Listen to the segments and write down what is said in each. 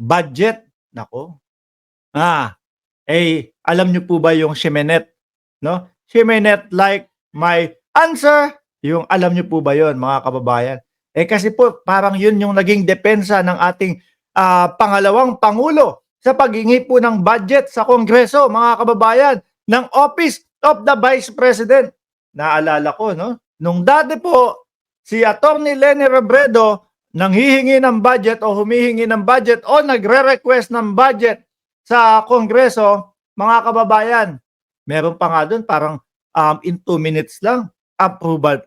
budget. Nako. Alam niyo po ba yung Ximenet, no? Ximenet like my answer. Yung alam niyo po ba yon, mga kababayan? Kasi po parang yun yung naging depensa ng ating pangalawang pangulo sa paghingi po ng budget sa Kongreso, mga kababayan, ng Office of the Vice President. Naalala ko, no? Nung dati po si Attorney Leni Robredo nang hihingi ng budget o humihingi ng budget o nagre-request ng budget sa Kongreso, mga kababayan, meron pa nga doon parang in 2 minutes lang, aprobado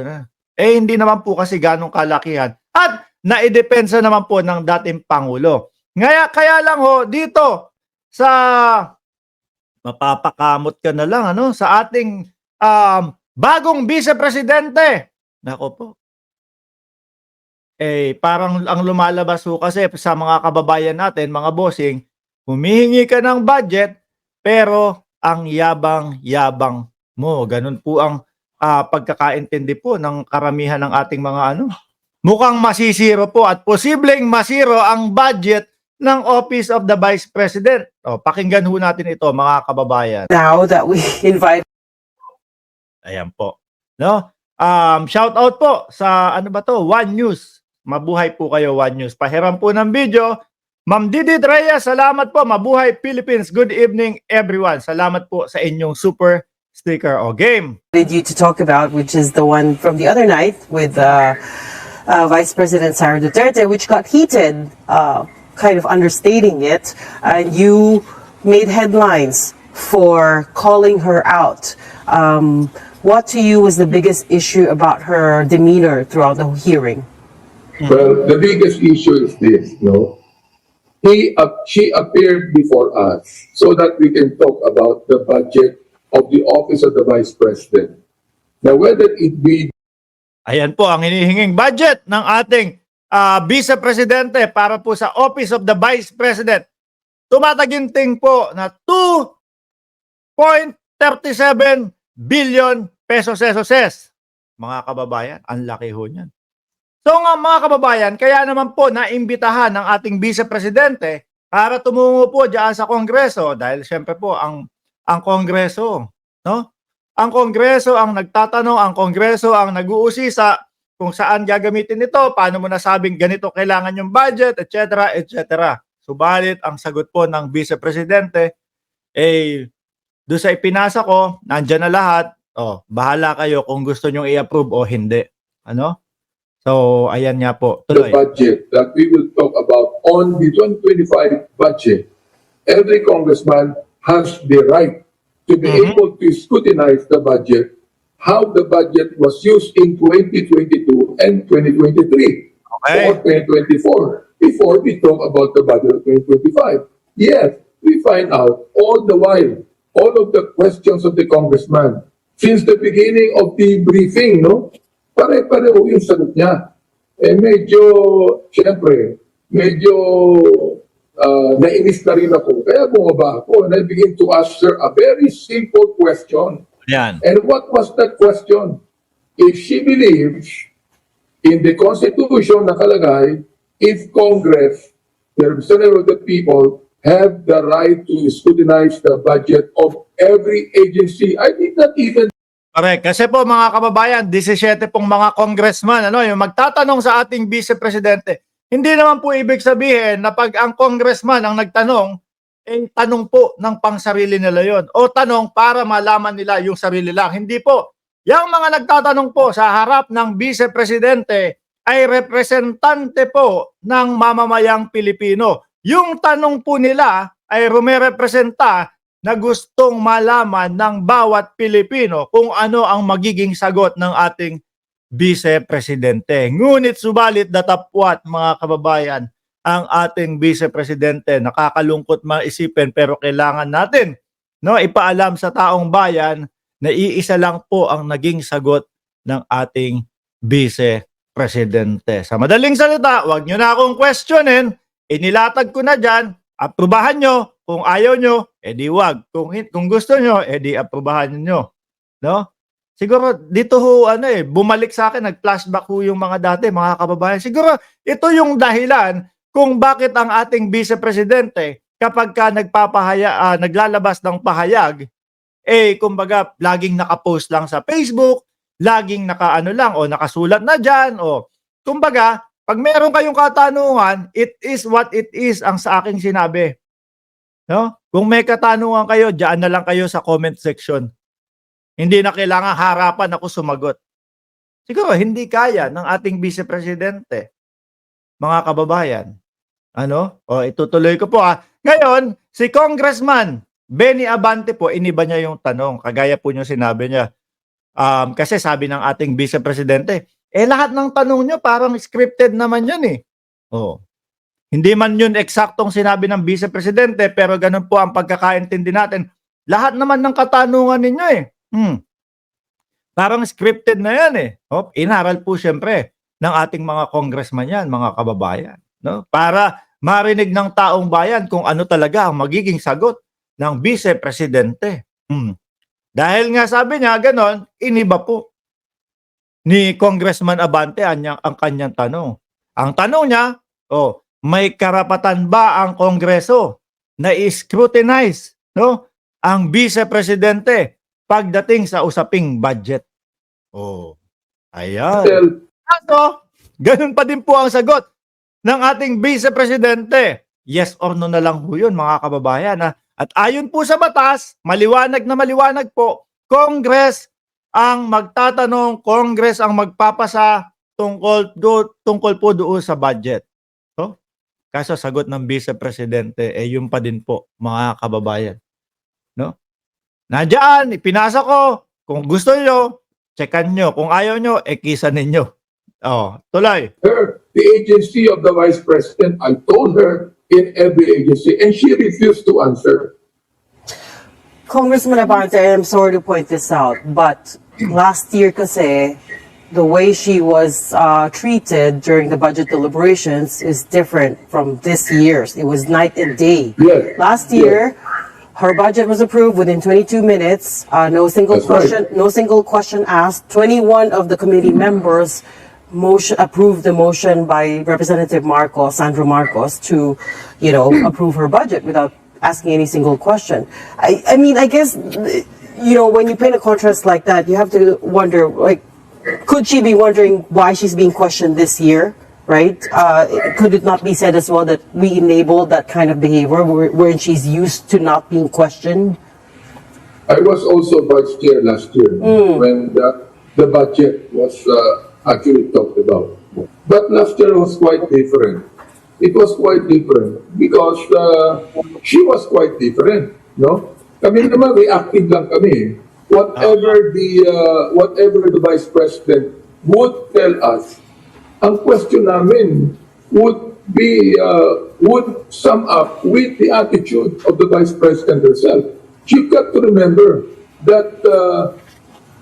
na. Hindi naman po kasi ganong kalakihan at naidepensa naman po ng dating Pangulo. Kaya lang ho, dito sa mapapakamot ka na lang sa ating bagong Vice Presidente. Nako po. Parang ang lumalabas ho kasi sa mga kababayan natin, mga bossing, humihingi ka ng budget, pero ang yabang-yabang mo. Ganun po ang pagkakaintindi po ng karamihan ng ating mga mukhang masisiro po at posibleng masiro ang budget ng Office of the Vice President. Pakinggan ho natin ito, mga kababayan. Now that we invite... Ayan po. No? Shout out po sa One News. Mabuhay po kayo, One News. Pahiram po ng video. Ma'am Didi Reyes, salamat po. Mabuhay Philippines. Good evening, everyone. Salamat po sa inyong super sticker o game. ...you to talk about, which is the one from the other night with Vice President Sara Duterte, which got heated, kind of understating it. You made headlines for calling her out. What to you was the biggest issue about her demeanor throughout the hearing? Well, the biggest issue is this, she appeared before us so that we can talk about the budget of the Office of the Vice President. Now, whether it be... Ayan po ang hinihinging budget ng ating Vice Presidente para po sa Office of the Vice President. Tumataginting po na 2.37 billion pesos. Mga kababayan, ang laki ho niyan. So nga mga kababayan, kaya naman po naimbitahan ng ating Vice Presidente para tumungo po diyan sa Kongreso dahil siyempre po ang Kongreso, Ang Kongreso ang nagtatanong, ang Kongreso ang nag-uusisa kung saan gagamitin ito, paano mo nasabing ganito kailangan yung budget, etc., etc. Subalit ang sagot po ng Vice Presidente doon sa ipinasa ko, nandiyan na lahat. Bahala kayo kung gusto nyong i-approve o hindi. So, ayan nga po. Tuloy. The budget that we will talk about on the 2025 budget, every congressman has the right to be able to scrutinize the budget, how the budget was used in 2022 and 2023 or 2024, before we talk about the budget of 2025. Yes, we find out all the while, all of the questions of the congressman, since the beginning of the briefing, pare-pareho yung sagot niya. Medyo nainis na rin ako. Kaya bumaba ako and I begin to ask her a very simple question. Yan. And what was that question? If she believes in the Constitution nakalagay, if Congress, the representative of the people, have the right to scrutinize the budget of every agency, I think not even... Correct. Kasi po mga kababayan, 17 pong mga congressman, yung magtatanong sa ating Vice Presidente. Hindi naman po ibig sabihin na pag ang congressman ang nagtanong, tanong po ng pangsarili nila yon o tanong para malaman nila yung sarili lang. Hindi po. Yung mga nagtatanong po sa harap ng Vice Presidente ay representante po ng mamamayang Pilipino. Yung tanong po nila ay rumerepresenta na gustong malaman ng bawat Pilipino kung ano ang magiging sagot ng ating Vice Presidente. Ngunit subalit datapwat mga kababayan, ang ating Vice Presidente, nakakalungkot maisipin pero kailangan natin ipaalam sa taong bayan na iisa lang po ang naging sagot ng ating Vice Presidente. Sa madaling salita, wag nyo na akong questionin, inilatag ko na dyan, aprubahan nyo. Kung ayaw nyo, edi wag. Kung gusto nyo, edi aprubahan nyo. Siguro dito ho, bumalik sa akin, nag-flashback ho yung mga dati, mga kababayan. Siguro ito yung dahilan kung bakit ang ating Vice Presidente kapag ka naglalabas ng pahayag, kumbaga laging nakapost lang sa Facebook, laging nakaano lang o nakasulat na diyan o kumbaga pag meron kayong katanungan, it is what it is ang sa aking sinabi. No? Kung may katanungan kayo, diyan na lang kayo sa comment section. Hindi na kailangan harapan ako sumagot. Siguro hindi kaya ng ating Vice Presidente, mga kababayan. Ano? O itutuloy ko po Ngayon, si Congressman Benny Abante po, iniba niya yung tanong. Kagaya po yung sinabi niya. Kasi sabi ng ating Vice Presidente, lahat ng tanong niyo parang scripted naman yun Oh. Hindi man yun eksaktong sinabi ng Vice Presidente, pero ganun po ang pagkakaintindi natin. Lahat naman ng katanungan ninyo Parang scripted na yan Inaral po siyempre ng ating mga congressman yan, mga kababayan. No? Para marinig ng taong bayan kung ano talaga ang magiging sagot ng Vice Presidente. Dahil nga sabi niya, ganon, iniba po ni Congressman Abante ang kanyang tanong. Ang tanong niya, may karapatan ba ang Kongreso na i-scrutinize ang Vice Presidente pagdating sa usaping budget? Ayan. So, ganun pa din po ang sagot ng ating Vice Presidente. Yes or no na lang po yun, mga kababayan. At ayon po sa batas, maliwanag na maliwanag po, Congress ang magtatanong, Congress ang magpapasa tungkol po doon sa budget. Kaso sagot ng Vice Presidente, yun pa din po, mga kababayan. No? Nandiyan, ipinasa ko. Kung gusto nyo, checkan nyo. Kung ayaw nyo, kisa ninyo. Tuloy. The agency of the Vice President, I told her in every agency, and she refused to answer. Congressman Abante, I'm sorry to point this out, but last year kasi, the way she was treated during the budget deliberations is different from this year's. It was night and day. Yes. Last year, her budget was approved within 22 minutes. No single That's right. question, no single question asked. 21 of the committee members approved the motion by Representative Marcos, Sandro Marcos, to, approve her budget without asking any single question. I mean, I guess, when you paint a contrast like that, you have to wonder, could she be wondering why she's being questioned this year, right? Could it not be said as well that we enabled that kind of behavior wherein she's used to not being questioned? I was also vice chair last year when the budget was actually talked about. But last year was quite different. It was quite different because she was quite different, no? Kami naman, reactive lang kami. Whatever the Vice President would tell us, ang question namin would sum up with the attitude of the Vice President herself. You've got to remember that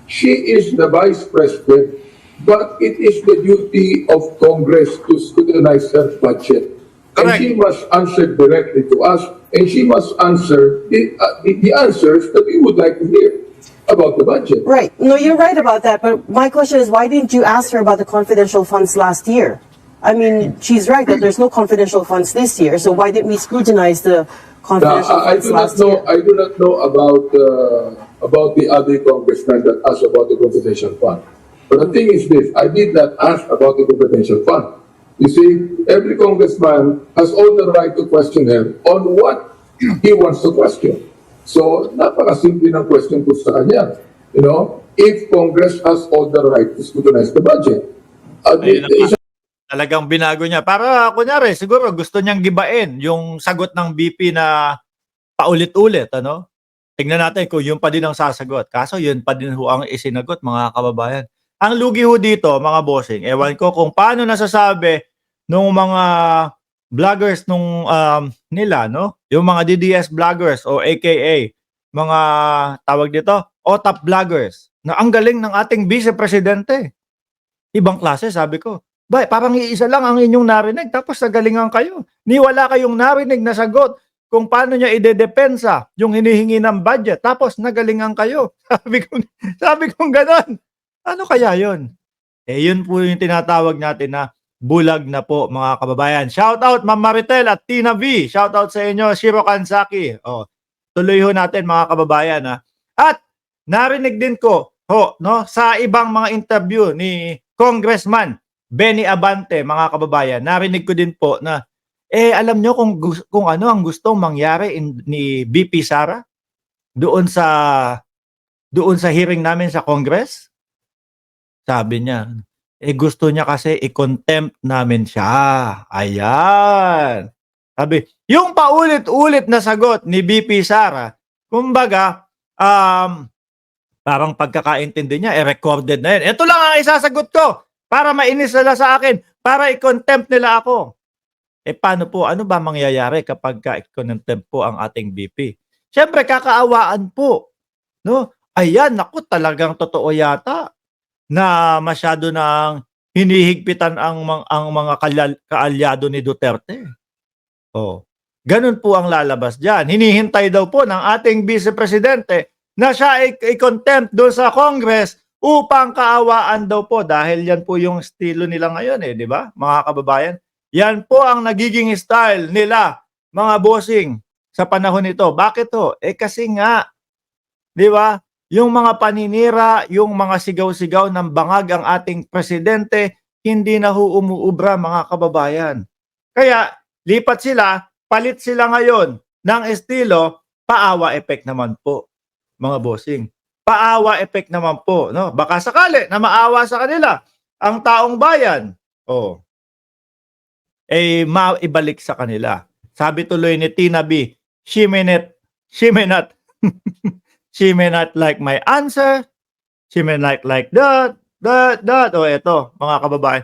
she is the Vice President, but it is the duty of Congress to scrutinize her budget. And Correct. she must answer directly to us, and she must answer the answers that we would like to hear about the budget. Right. No, you're right about that. But my question is, why didn't you ask her about the confidential funds last year? I mean, she's right that there's no confidential funds this year. So why didn't we scrutinize the confidential I funds do not last know. year? I do not know about the other congressmen that asked about the confidential fund. But the thing is this: I did not ask about the confidential fund. You see, every congressman has all the right to question her on what he wants to question. So, napakasimple ng question ko sa kanya. If Congress has all the right to scrutinize the budget. Talagang binago niya. Para kunyari, siguro gusto niyang gibain yung sagot ng BP na paulit-ulit. Tingnan natin kung yun pa din ang sasagot. Kaso yun pa din ang isinagot, mga kababayan. Ang lugi dito, mga bossing, ewan ko kung paano nasasabi nung mga vloggers nila, yung mga DDS vloggers o AKA mga tawag dito, OTAP vloggers, na ang galing ng ating Vice Presidente. Ibang klase, sabi ko. Parang iisa lang ang inyong narinig, tapos nagalingan kayo. Wala kayong narinig na sagot kung paano niya idedepensa yung hinihingi ng budget, tapos nagalingan kayo. Sabi kong ganon. Ano kaya yun? Yun po yung tinatawag natin na bulag na po mga kababayan. Shout out Ma'am Maritel at Tina V. Shout out sa inyo, Shiro Kansaki. Tuloy ho natin mga kababayan ha. At narinig din ko no, sa ibang mga interview ni Congressman Benny Abante mga kababayan. Narinig ko din po na alam nyo kung ano ang gustong mangyari ni BP Sara doon sa hearing namin sa Congress. Sabi niya, gusto niya kasi i-contempt namin siya. Ayan. Sabi, yung paulit-ulit na sagot ni BP Sara, kumbaga, parang pagkakaintindi niya, recorded na yun. Ito lang ang isasagot ko para mainis nila sa akin, para i-contempt nila ako. Paano po? Ano ba mangyayari kapag i-contempt po ang ating BP? Siyempre, kakaawaan po. No? Ayan, naku, talagang totoo yata na masyado nang hinihigpitan ang mga kaalyado ni Duterte. Ganun po ang lalabas diyan. Hinihintay daw po ng ating Vice Presidente na siya i-contempt doon sa Congress upang kaawaan daw po dahil yan po yung estilo nila ngayon di ba? Mga kababayan, yan po ang nagiging style nila, mga bossing, sa panahon nito. Bakit ho? Kasi nga, di ba? Yung mga paninira, yung mga sigaw-sigaw ng bangag ang ating presidente, hindi na ho umuubra mga kababayan. Kaya lipat sila, palit sila ngayon ng estilo, paawa effect naman po, mga bossing. Paawa effect naman po, no? Baka sakali na maawa sa kanila ang taong bayan. Maibalik sa kanila. Sabi tuloy ni Tina B, she may not she may not like my answer. She may not like that. Ito, mga kababayan.